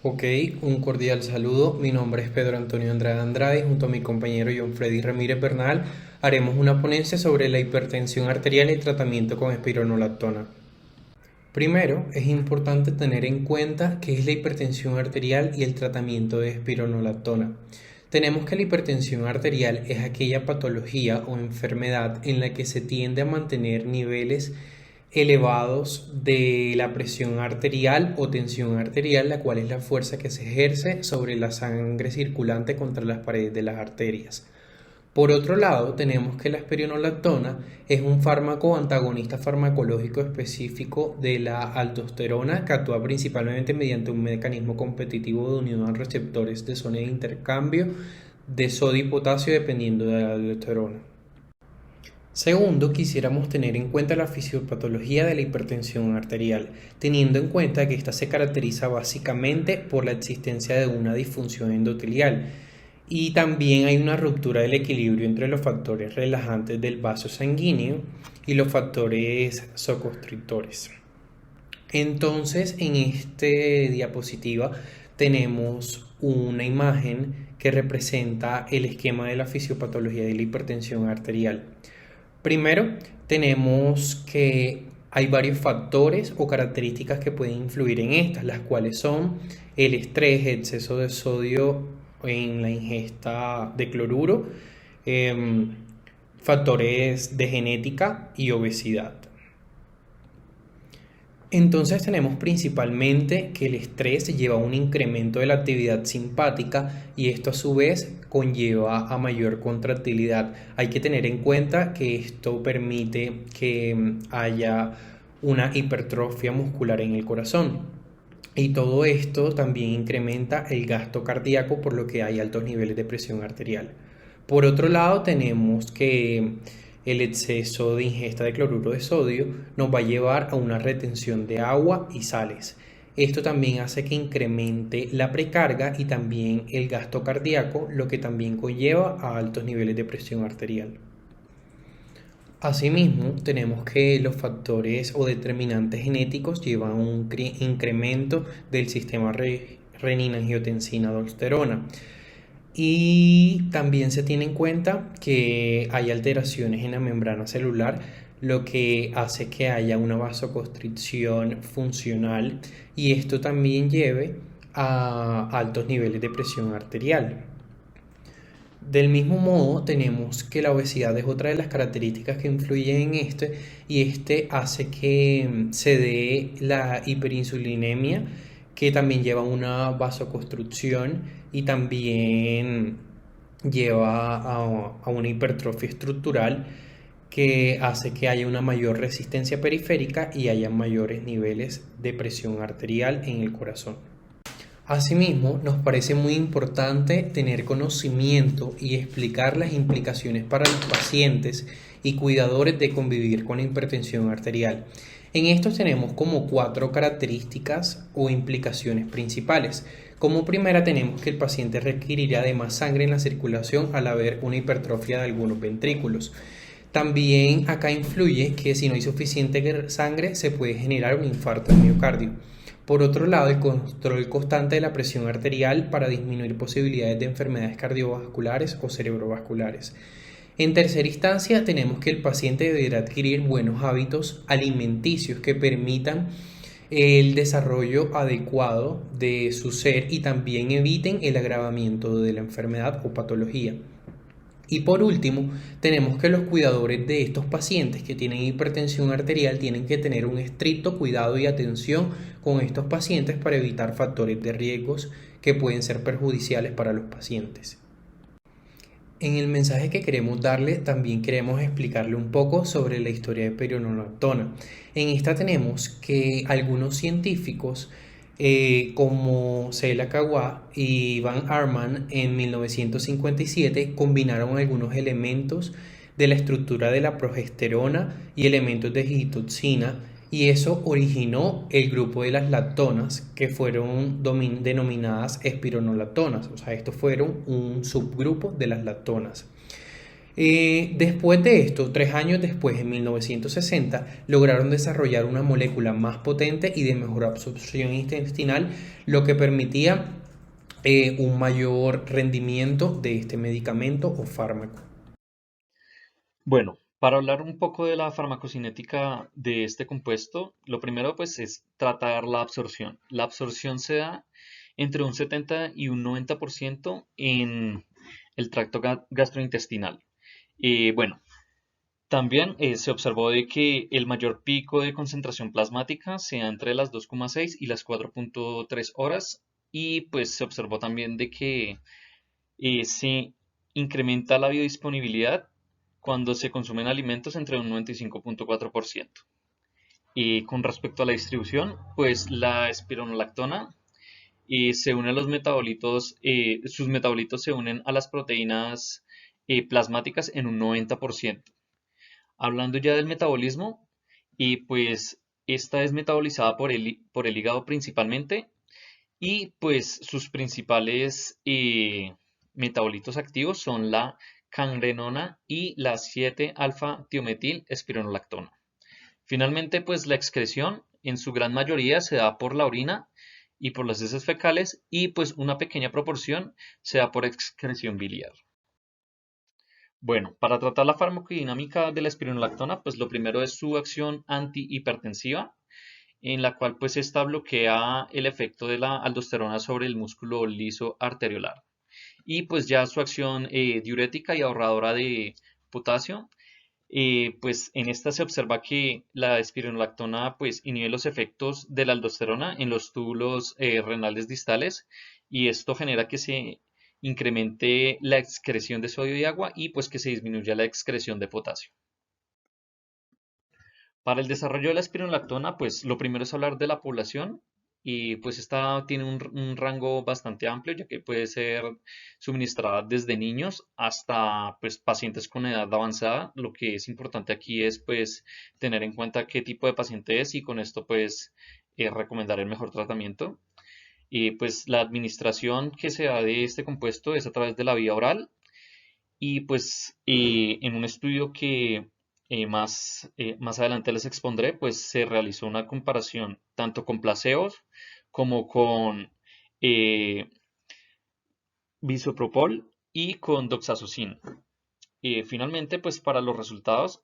Ok, un cordial saludo. Mi nombre es Pedro Antonio Andrade Andrade. Junto a mi compañero John Freddy Ramírez Bernal haremos una ponencia sobre la hipertensión arterial y tratamiento con espironolactona. Primero, es importante tener en cuenta qué es la hipertensión arterial y el tratamiento de espironolactona. Tenemos que la hipertensión arterial es aquella patología o enfermedad en la que se tiende a mantener niveles elevados de la presión arterial o tensión arterial, la cual es la fuerza que se ejerce sobre la sangre circulante contra las paredes de las arterias. Por otro lado, tenemos que la espironolactona es un fármaco antagonista farmacológico específico de la aldosterona que actúa principalmente mediante un mecanismo competitivo de unión a receptores de zona de intercambio de sodio y potasio dependiendo de la aldosterona. Segundo, quisiéramos tener en cuenta la fisiopatología de la hipertensión arterial, teniendo en cuenta que ésta se caracteriza básicamente por la existencia de una disfunción endotelial y también hay una ruptura del equilibrio entre los factores relajantes del vaso sanguíneo y los factores vasoconstrictores. Entonces, en esta diapositiva tenemos una imagen que representa el esquema de la fisiopatología de la hipertensión arterial. Primero, tenemos que hay varios factores o características que pueden influir en estas, las cuales son el estrés, exceso de sodio en la ingesta de cloruro, factores de genética y obesidad. Entonces tenemos principalmente que el estrés lleva a un incremento de la actividad simpática y esto a su vez conlleva a mayor contractilidad. Hay que tener en cuenta que esto permite que haya una hipertrofia muscular en el corazón. Y todo esto también incrementa el gasto cardíaco, por lo que hay altos niveles de presión arterial. Por otro lado, tenemos que el exceso de ingesta de cloruro de sodio nos va a llevar a una retención de agua y sales. Esto también hace que incremente la precarga y también el gasto cardíaco, lo que también conlleva a altos niveles de presión arterial. Asimismo, tenemos que los factores o determinantes genéticos llevan a un incremento del sistema renina-angiotensina-aldosterona. Y también se tiene en cuenta que hay alteraciones en la membrana celular, lo que hace que haya una vasoconstricción funcional y esto también lleve a altos niveles de presión arterial. Del mismo modo, tenemos que la obesidad es otra de las características que influyen en esto y este hace que se dé la hiperinsulinemia, que también lleva a una vasoconstricción y también lleva a una hipertrofia estructural que hace que haya una mayor resistencia periférica y haya mayores niveles de presión arterial en el corazón. Asimismo, nos parece muy importante tener conocimiento y explicar las implicaciones para los pacientes y cuidadores de convivir con la hipertensión arterial. En esto tenemos como 4 características o implicaciones principales. Como primera tenemos que el paciente requerirá de más sangre en la circulación al haber una hipertrofia de algunos ventrículos. También acá influye que si no hay suficiente sangre se puede generar un infarto del miocardio. Por otro lado, el control constante de la presión arterial para disminuir posibilidades de enfermedades cardiovasculares o cerebrovasculares. En tercera instancia, tenemos que el paciente deberá adquirir buenos hábitos alimenticios que permitan el desarrollo adecuado de su ser y también eviten el agravamiento de la enfermedad o patología. Y por último, tenemos que los cuidadores de estos pacientes que tienen hipertensión arterial tienen que tener un estricto cuidado y atención con estos pacientes para evitar factores de riesgos que pueden ser perjudiciales para los pacientes. En el mensaje que queremos darle, también queremos explicarle un poco sobre la historia de espironolactona. En esta tenemos que algunos científicos como Sheila Kawa y Van Arman en 1957 combinaron algunos elementos de la estructura de la progesterona y elementos de digitoxina y eso originó el grupo de las lactonas que fueron denominadas espironolactonas, o sea, estos fueron un subgrupo de las lactonas. Después de esto, 3 años después, en 1960, lograron desarrollar una molécula más potente y de mejor absorción intestinal, lo que permitía un mayor rendimiento de este medicamento o fármaco. Bueno, para hablar un poco de la farmacocinética de este compuesto, lo primero pues es tratar la absorción. La absorción se da entre un 70 y un 90% en el tracto gastrointestinal. Bueno, también se observó de que el mayor pico de concentración plasmática se da entre las 2,6 y las 4,3 horas y pues se observó también de que se incrementa la biodisponibilidad cuando se consumen alimentos entre un 95,4%. Y con respecto a la distribución, pues la espironolactona se une a los metabolitos, sus metabolitos se unen a las proteínas plasmáticas en un 90%. Hablando ya del metabolismo, y pues esta es metabolizada por el hígado principalmente, y pues sus principales metabolitos activos son la cangrenona y la 7-alfa-tiometil espironolactona. Finalmente, pues la excreción en su gran mayoría se da por la orina y por las heces fecales y pues una pequeña proporción se da por excreción biliar. Bueno, para tratar la farmacodinámica de la espironolactona, pues lo primero es su acción antihipertensiva, en la cual pues esta bloquea el efecto de la aldosterona sobre el músculo liso arteriolar. Y pues ya su acción diurética y ahorradora de potasio, pues en esta se observa que la espironolactona pues inhibe los efectos de la aldosterona en los túbulos renales distales y esto genera que se incremente la excreción de sodio y agua y pues que se disminuya la excreción de potasio. Para el desarrollo de la espironolactona, pues lo primero es hablar de la población y pues esta tiene un rango bastante amplio ya que puede ser suministrada desde niños hasta pues pacientes con edad avanzada. Lo que es importante aquí es pues tener en cuenta qué tipo de paciente es y con esto pues recomendar el mejor tratamiento. Y pues la administración que se da de este compuesto es a través de la vía oral y pues en un estudio que más adelante les expondré, pues se realizó una comparación tanto con placebos como con eh, bisoprolol y con doxazocin. Finalmente, pues para los resultados,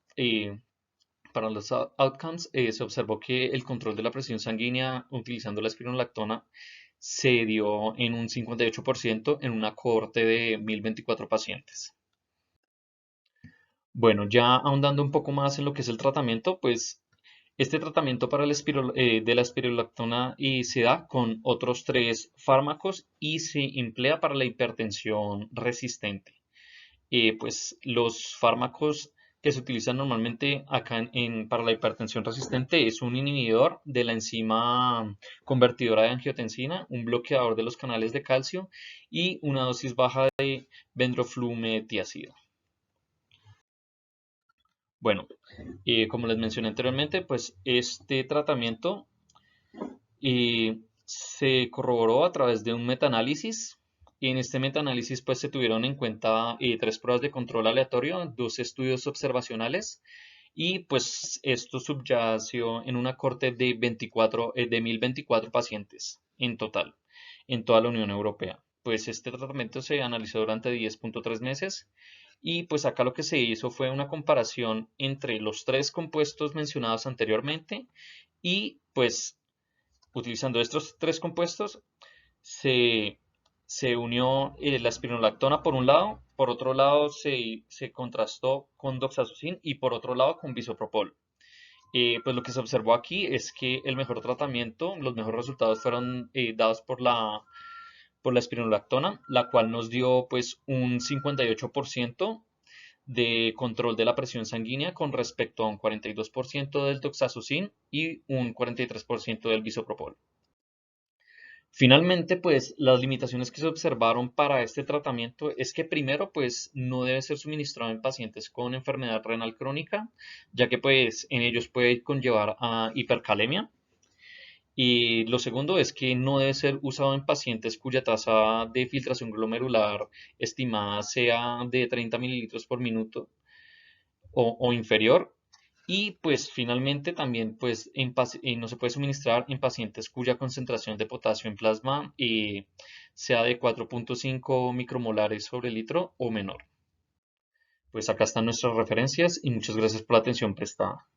para los outcomes, se observó que el control de la presión sanguínea utilizando la espironolactona se dio en un 58% en una cohorte de 1024 pacientes. Bueno, ya ahondando un poco más en lo que es el tratamiento, pues este tratamiento para de la espirulactona y se da con otros tres fármacos y se emplea para la hipertensión resistente. Pues los fármacos que se utilizan normalmente acá para la hipertensión resistente es un inhibidor de la enzima convertidora de angiotensina, un bloqueador de los canales de calcio y una dosis baja de bendroflumethiazida. Bueno, como les mencioné anteriormente, pues este tratamiento se corroboró a través de un metaanálisis. Y en este metaanálisis pues se tuvieron en cuenta tres pruebas de control aleatorio, dos estudios observacionales y pues esto subyació en una corte de 1024 pacientes en total en toda la Unión Europea. Pues este tratamiento se analizó durante 10,3 meses y pues acá lo que se hizo fue una comparación entre los tres compuestos mencionados anteriormente y pues utilizando estos tres compuestos se, se unió la espironolactona por un lado, por otro lado se contrastó con doxazocin y por otro lado con bisoprolol. Pues lo que se observó aquí es que el mejor tratamiento, los mejores resultados fueron dados por la espironolactona, la cual nos dio pues un 58% de control de la presión sanguínea con respecto a un 42% del doxazocin y un 43% del bisoprolol. Finalmente, pues las limitaciones que se observaron para este tratamiento es que primero, pues no debe ser suministrado en pacientes con enfermedad renal crónica, ya que pues en ellos puede conllevar a hipercalemia. Y lo segundo es que no debe ser usado en pacientes cuya tasa de filtración glomerular estimada sea de 30 mililitros por minuto o inferior. Y pues finalmente también pues no se puede suministrar en pacientes cuya concentración de potasio en plasma sea de 4,5 micromolares sobre litro o menor. Pues acá están nuestras referencias y muchas gracias por la atención prestada.